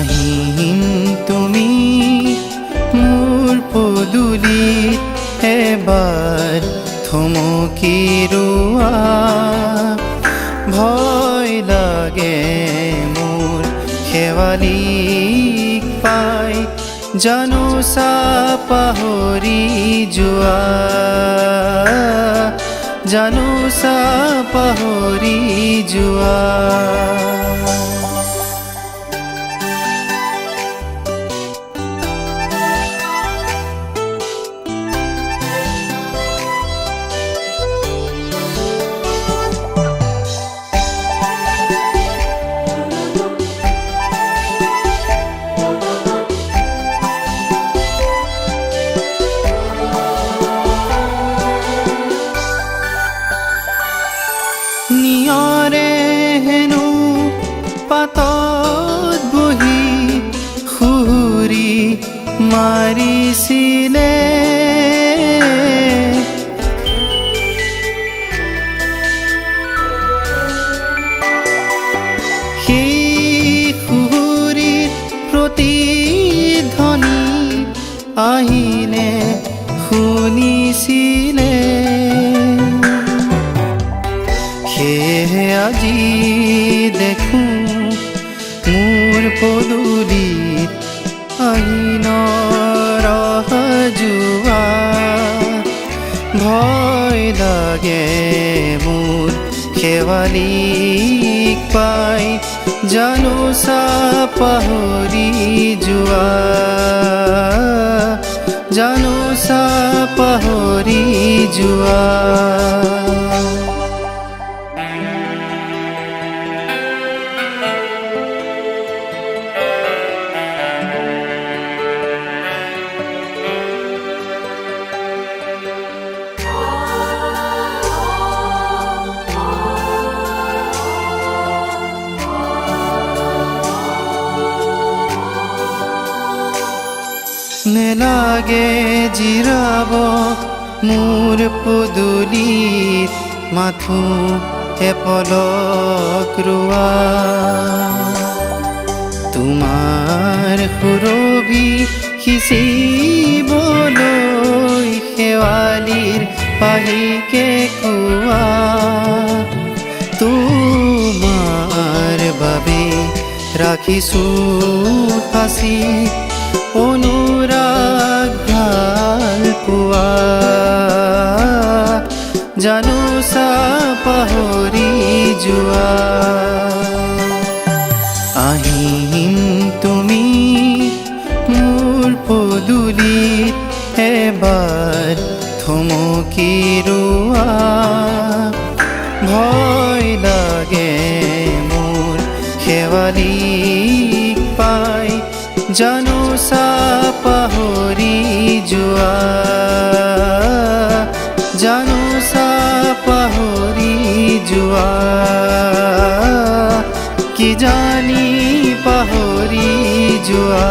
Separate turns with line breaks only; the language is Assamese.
আহিম তুমি মোৰ পদূলিত এবাৰ থমকি ৰোৱা। ভয় লাগে মোৰ শেৱালিক পাই, জানোচা পাহৰি যোৱা, জানোচা পাহৰি যোৱা। নিয়ৰে হেনো পাতত বহি সুহুৰি মাৰিছিলে, সেই সুহুৰিৰ প্ৰতিধ্বনি আহিনে শুনিছিলে। সেয়েহে আজি দেখোঁ মোৰ পদূলিত আহিন ৰহজোৱা। ভয় লাগে মোৰ শেৱালিক পাই, জানোচা পাহৰি যোৱা, জানোচা পাহৰি যোৱা। নেলাগে জিৰাব মোৰ পদূলিত মাথো এপলক ৰোৱা। তোমাৰ সুৰভি সিঁচিবলৈ শেৱালিৰ পাহিকে কোৱা। তোমাৰ বাবে ৰাখিছোঁ সাঁচি অনুৰাগ ভাল পোৱা, জানোচা পাহৰি যোৱা। আহিম তুমি মোৰ পদূলিত এবাৰ থমকি ৰোৱা। ভয় লাগে মোৰ শেৱালিক পাই, জানোচা পাহৰি যোৱা, জানোচা পাহৰি যোৱা। কি জানি পাহৰি যোৱা।